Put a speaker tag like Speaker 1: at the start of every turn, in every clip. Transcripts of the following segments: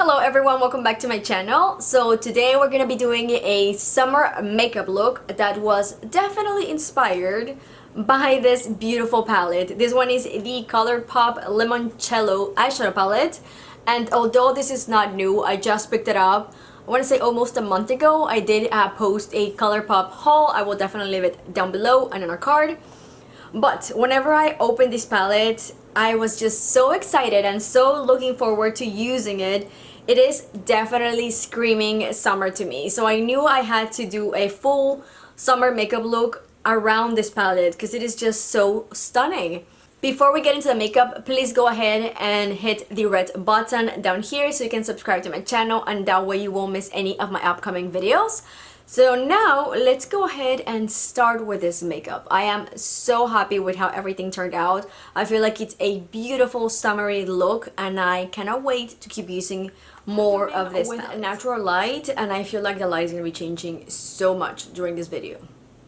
Speaker 1: Hello everyone, welcome back to my channel. So today we're gonna be doing a summer makeup look that was definitely inspired by this beautiful palette. This one is the ColourPop Limoncello eyeshadow palette, and although this is not new, I just picked it up, I want to say almost a month ago. I did post a ColourPop haul. I will definitely leave it down below and on our card. But whenever I opened this palette, I was just so excited and so looking forward to using it. It is definitely screaming summer to me. So I knew I had to do a full summer makeup look around this palette because it is just so stunning. Before we get into the makeup, please go ahead and hit the red button down here so you can subscribe to my channel, and that way you won't miss any of my upcoming videos. So now let's go ahead and start with this makeup. I am so happy with how everything turned out. I feel like it's a beautiful summery look and I cannot wait to keep using more of this with natural light, and I feel like the light is going to be changing so much during this video.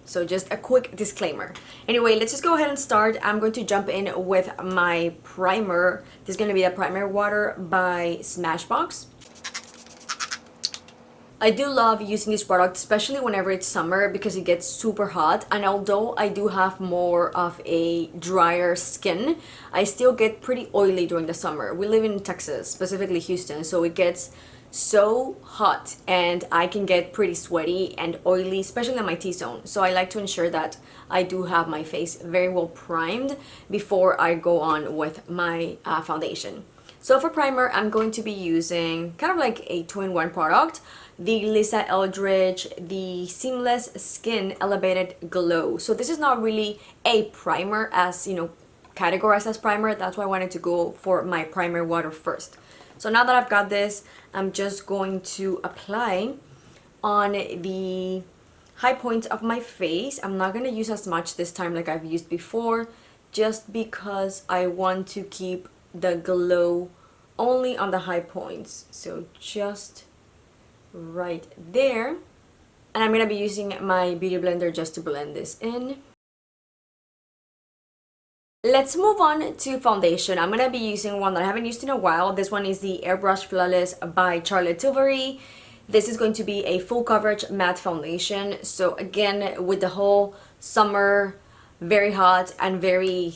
Speaker 1: So just a quick disclaimer. Anyway, let's just go ahead and start. I'm going to jump in with my primer. This is going to be the primer water by Smashbox. I do love using this product, especially whenever it's summer, because it gets super hot, and although I do have more of a drier skin, I still get pretty oily during the summer. We live in Texas, specifically Houston, so it gets so hot and I can get pretty sweaty and oily, especially on my T-zone. So I like to ensure that I do have my face very well primed before I go on with my foundation. So for primer, I'm going to be using kind of like a two-in-one product. The Lisa Eldridge, the Seamless Skin Elevated Glow. So this is not really a primer as, you know, categorized as primer. That's why I wanted to go for my primer water first. So now that I've got this, I'm just going to apply on the high points of my face. I'm not going to use as much this time like I've used before, just because I want to keep the glow only on the high points. So just right there, and I'm gonna be using my beauty blender just to blend this in. Let's move on to foundation. I'm gonna be using one that I haven't used in a while. This one is the Airbrush Flawless by Charlotte Tilbury. This is going to be a full coverage matte foundation. So again, with the whole summer, very hot and very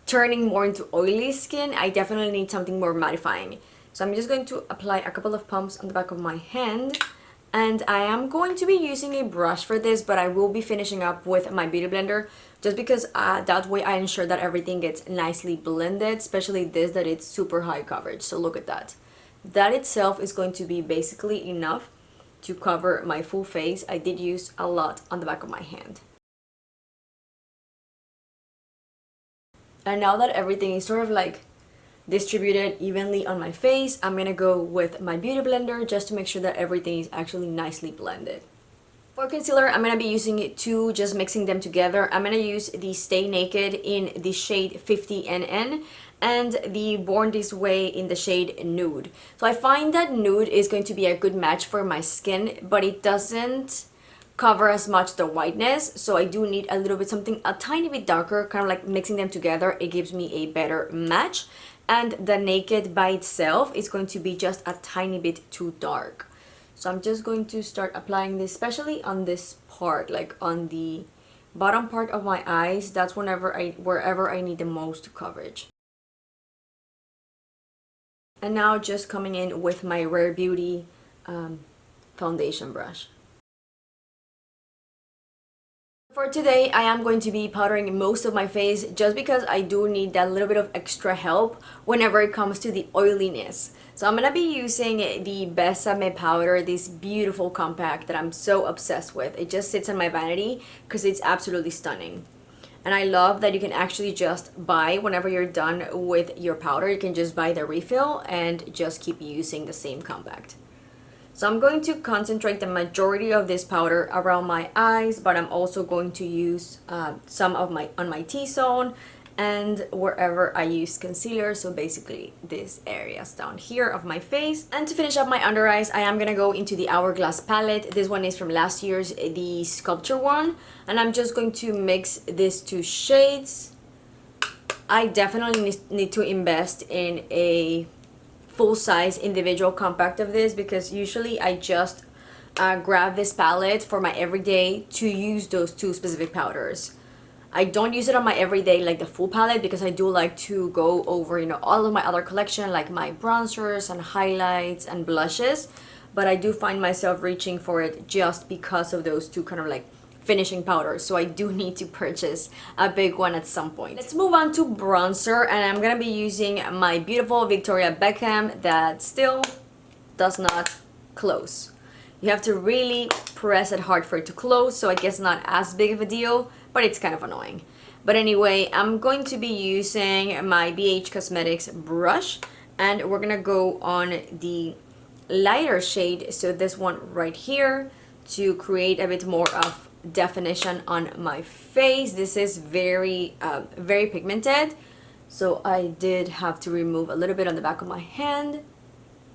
Speaker 1: turning more into oily skin, I definitely need something more mattifying. So I'm just going to apply a couple of pumps on the back of my hand, and I am going to be using a brush for this, but I will be finishing up with my beauty blender just because that way I ensure that everything gets nicely blended, especially this, that it's super high coverage. So look at that. That itself is going to be basically enough to cover my full face. I did use a lot on the back of my hand. And now that everything is sort of like distributed evenly on my face, I'm gonna go with my beauty blender just to make sure that everything is actually nicely blended. For concealer, I'm gonna be using it too, just mixing them together. I'm gonna use the Stay Naked in the shade 50NN and the Born This Way in the shade Nude. So I find that nude is going to be a good match for my skin, but it doesn't cover as much the whiteness, so I do need a little bit something a tiny bit darker, kind of like mixing them together. It gives me a better match. And the Naked by itself is going to be just a tiny bit too dark. So I'm just going to start applying this, especially on this part, like on the bottom part of my eyes. That's wherever I need the most coverage. And now just coming in with my Rare Beauty foundation brush. For today, I am going to be powdering most of my face just because I do need that little bit of extra help whenever it comes to the oiliness. So I'm going to be using the Besame powder, this beautiful compact that I'm so obsessed with. It just sits in my vanity because it's absolutely stunning. And I love that you can actually just buy, whenever you're done with your powder, you can just buy the refill and just keep using the same compact. So I'm going to concentrate the majority of this powder around my eyes, but I'm also going to use some of on my T-zone and wherever I use concealer, so basically these areas down here of my face. And to finish up my under eyes, I am gonna go into the Hourglass palette. This one is from last year's, the Sculpture one, and I'm just going to mix these two shades. I definitely need to invest in a full-size individual compact of this, because usually I just grab this palette for my everyday to use those two specific powders. I don't use it on my everyday like the full palette, because I do like to go over, you know, all of my other collection, like my bronzers and highlights and blushes, but I do find myself reaching for it just because of those two kind of like finishing powders, so I do need to purchase a big one at some point. Let's move on to bronzer, and I'm gonna be using my beautiful Victoria Beckham that still does not close. You have to really press it hard for it to close, so I guess not as big of a deal, but it's kind of annoying. But anyway, I'm going to be using my BH Cosmetics brush, and we're gonna go on the lighter shade, so this one right here, to create a bit more of definition on my face. This is very very pigmented, so I did have to remove a little bit on the back of my hand,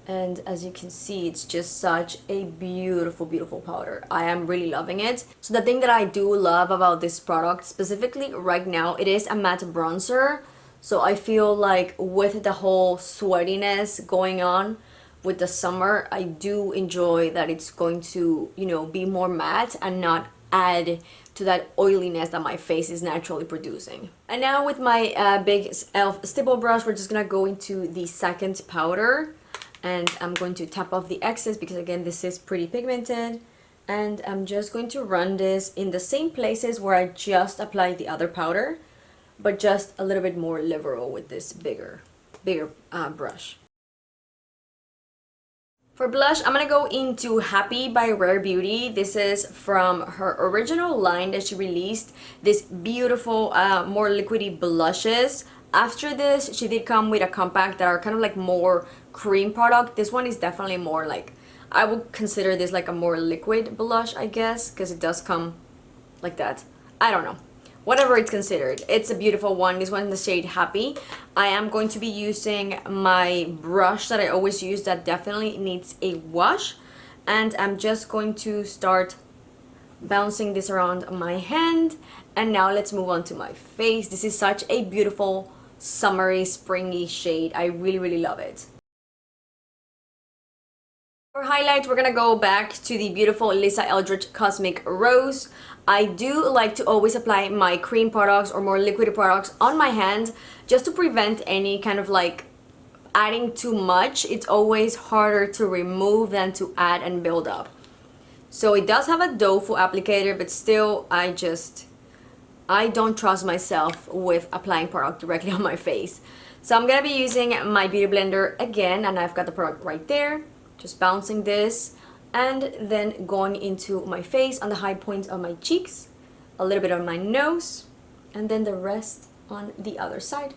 Speaker 1: and as you can see, it's just such a beautiful powder. I am really loving it. So the thing that I do love about this product specifically right now, it is a matte bronzer, so I feel like with the whole sweatiness going on with the summer, I do enjoy that it's going to, you know, be more matte and not add to that oiliness that my face is naturally producing. And now with my big e.l.f. stipple brush, we're just gonna go into the second powder, and I'm going to tap off the excess because again, this is pretty pigmented, and I'm just going to run this in the same places where I just applied the other powder, but just a little bit more liberal with this bigger brush. For blush, I'm gonna go into Happy by Rare Beauty. This is from her original line that she released, this beautiful, more liquidy blushes. After this, she did come with a compact that are kind of like more cream product. This one is definitely more like, I would consider this like a more liquid blush, I guess, because it does come like that. I don't know. Whatever it's considered, it's a beautiful one. This one in the shade Happy. I am going to be using my brush that I always use that definitely needs a wash, and I'm just going to start bouncing this around my hand. And now let's move on to my face. This is such a beautiful summery springy shade. I really love it. For highlight, we're gonna go back to the beautiful Lisa Eldridge Cosmic Rose. I do like to always apply my cream products or more liquid products on my hand just to prevent any kind of like adding too much. It's always harder to remove than to add and build up. So it does have a doe foot applicator, but still I don't trust myself with applying product directly on my face. So I'm gonna be using my beauty blender again, and I've got the product right there. Just bouncing this and then going into my face on the high points of my cheeks, a little bit on my nose, and then the rest on the other side.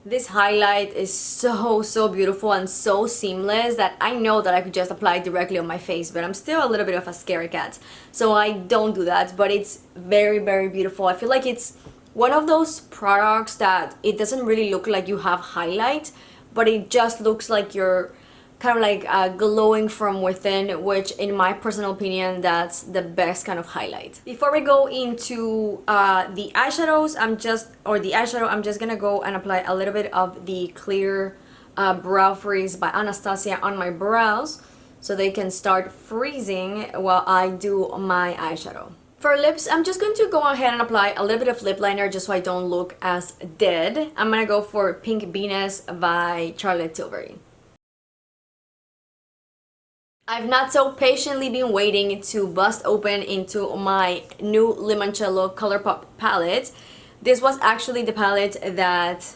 Speaker 1: This highlight is so beautiful and so seamless that I know that I could just apply it directly on my face, but I'm still a little bit of a scaredy cat, so I don't do that. But it's very beautiful. I feel like it's one of those products that it doesn't really look like you have highlight, but it just looks like you're kind of like glowing from within, which in my personal opinion, that's the best kind of highlight. Before we go into the eyeshadows, I'm just gonna go and apply a little bit of the clear brow freeze by Anastasia on my brows so they can start freezing while I do my eyeshadow. For lips, I'm just going to go ahead and apply a little bit of lip liner just so I don't look as dead. I'm gonna go for Pink Venus by Charlotte Tilbury. I've not so patiently been waiting to bust open into my new Limoncello ColourPop palette. This was actually the palette that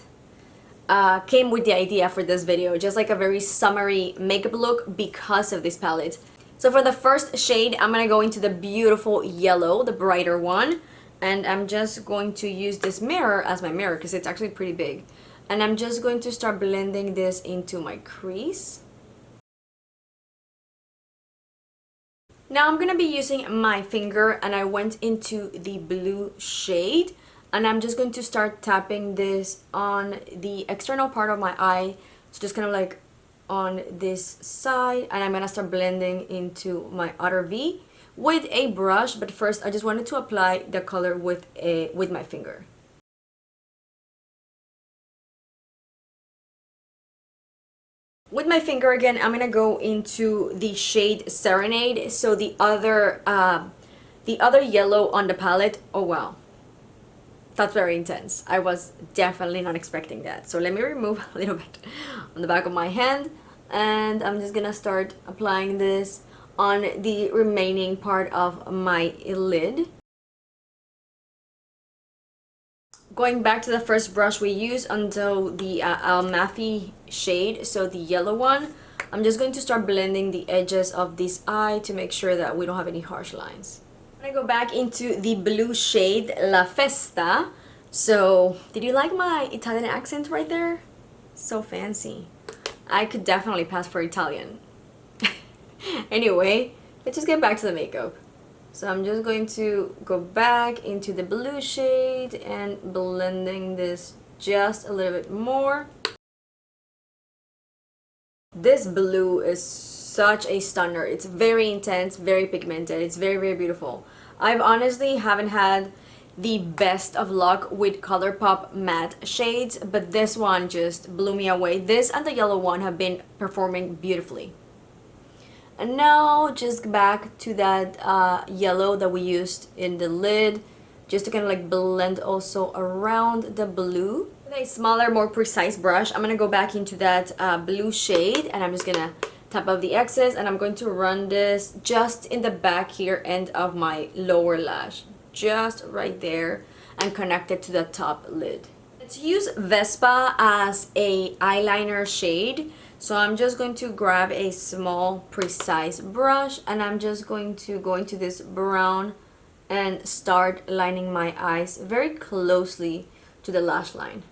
Speaker 1: came with the idea for this video, just like a very summery makeup look because of this palette. So for the first shade, I'm gonna go into the beautiful yellow, the brighter one, and I'm just going to use this mirror as my mirror because it's actually pretty big. And I'm just going to start blending this into my crease. Now I'm gonna be using my finger, and I went into the blue shade, and I'm just going to start tapping this on the external part of my eye, so just kind of like on this side, and I'm gonna start blending into my outer V with a brush. But first I just wanted to apply the color with my finger. With my finger again, I'm gonna go into the shade Serenade. So the other yellow on the palette. Oh wow, that's very intense. I was definitely not expecting that. So let me remove a little bit on the back of my hand, and I'm just gonna start applying this on the remaining part of my lid. Going back to the first brush we used until the Almafi shade, so the yellow one, I'm just going to start blending the edges of this eye to make sure that we don't have any harsh lines. I'm gonna go back into the blue shade La Festa. So, did you like my Italian accent right there? So fancy. I could definitely pass for Italian. Anyway, let's just get back to the makeup. So I'm just going to go back into the blue shade and blending this just a little bit more. This blue is such a stunner. It's very intense, very pigmented. It's very, very beautiful. I've honestly haven't had the best of luck with ColourPop matte shades, but this one just blew me away. This and the yellow one have been performing beautifully. And now just back to that yellow that we used in the lid, just to kind of like blend also around the blue. With a smaller, more precise brush, I'm gonna go back into that blue shade, and I'm just gonna tap out the excess, and I'm going to run this just in the back here end of my lower lash, just right there, and connect it to the top lid. Let's use Vespa as a eyeliner shade. So I'm just going to grab a small precise brush, and I'm just going to go into this brown and start lining my eyes very closely to the lash line.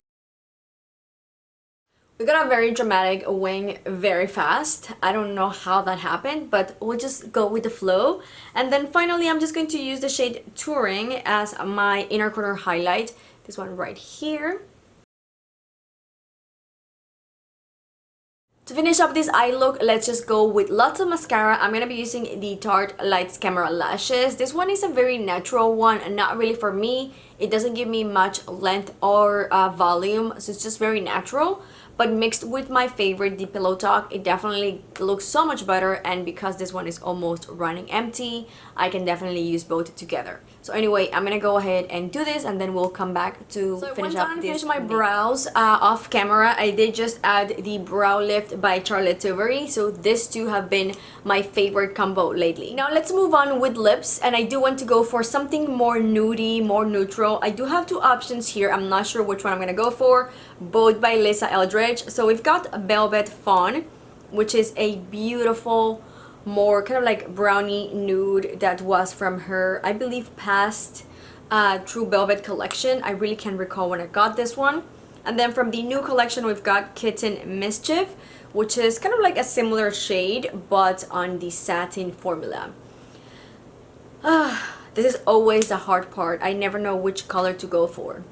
Speaker 1: We got a very dramatic wing very fast. I don't know how that happened, but we'll just go with the flow. And then finally, I'm just going to use the shade Touring as my inner corner highlight. This one right here. To finish up this eye look, let's just go with lots of mascara. I'm gonna be using the Tarte Lights Camera Lashes. This one is a very natural one and not really for me. It doesn't give me much length or volume, so it's just very natural. But mixed with my favorite, the Pillow Talk, it definitely looks so much better. And because this one is almost running empty, I can definitely use both together. So anyway, I'm gonna go ahead and do this, and then we'll come back to finish up this. Finish my brows off camera. I did just add the Brow Lift by Charlotte Tilbury. So these two have been my favorite combo lately. Now let's move on with lips, and I do want to go for something more nudie, more neutral. I do have two options here. I'm not sure which one I'm gonna go for. Both by Lisa Eldridge. So we've got Velvet Fawn, which is a beautiful, more kind of like brownie nude that was from her, I believe, past True Velvet collection. I really can't recall when I got this one. And then from the new collection, we've got Kitten Mischief, which is kind of like a similar shade, but on the satin formula. This is always the hard part. I never know which color to go for.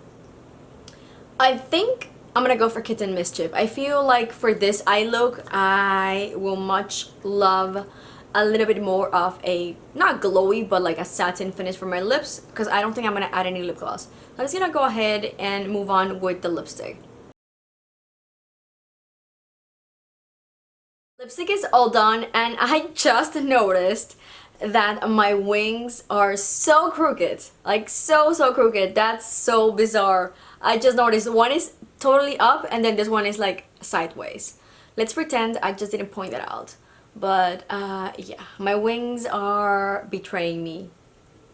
Speaker 1: I think I'm gonna go for Kitten Mischief. I feel like for this eye look, I will much love a little bit more of a, not glowy, but like a satin finish for my lips, because I don't think I'm gonna add any lip gloss. I'm just gonna go ahead and move on with the lipstick. Lipstick is all done, and I just noticed that my wings are so crooked, like so crooked. That's so bizarre. I just noticed one is totally up, and then this one is like sideways. Let's pretend I just didn't point that out. But yeah, my wings are betraying me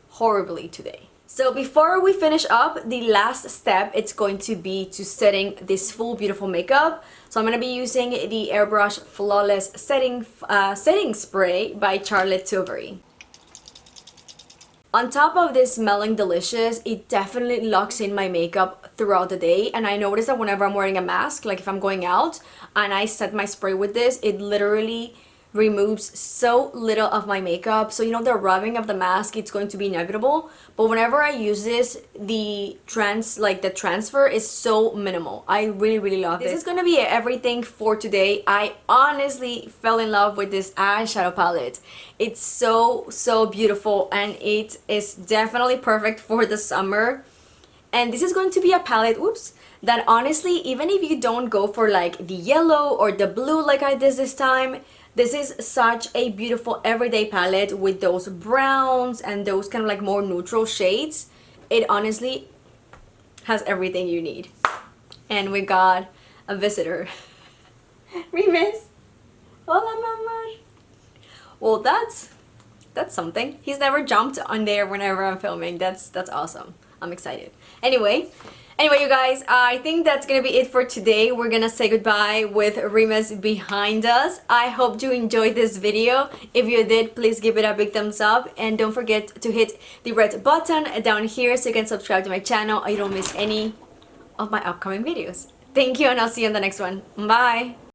Speaker 1: horribly today. So before we finish up, the last step, it's going to be to setting this full beautiful makeup. So I'm going to be using the Airbrush Flawless Setting Spray by Charlotte Tilbury. On top of this smelling delicious, it definitely locks in my makeup throughout the day. And I notice that whenever I'm wearing a mask, like if I'm going out and I set my spray with this, it literally removes so little of my makeup. So you know, the rubbing of the mask, it's going to be inevitable, but whenever I use this, the transfer is so minimal. I really love this. This is gonna be everything for today. I honestly fell in love with this eyeshadow palette. It's so beautiful, and it is definitely perfect for the summer. And this is going to be a palette, that honestly, even if you don't go for like the yellow or the blue like I did this time, this is such a beautiful everyday palette with those browns and those kind of like more neutral shades. It honestly has everything you need. And we got a visitor. Remus. Hola, mama. Well, that's something. He's never jumped on there whenever I'm filming. That's awesome. I'm excited. Anyway, you guys, I think that's gonna be it for today. We're gonna say goodbye with Remus behind us. I hope you enjoyed this video. If you did, please give it a big thumbs up and don't forget to hit the red button down here so you can subscribe to my channel and you don't miss any of my upcoming videos. Thank you, and I'll see you in the next one. Bye!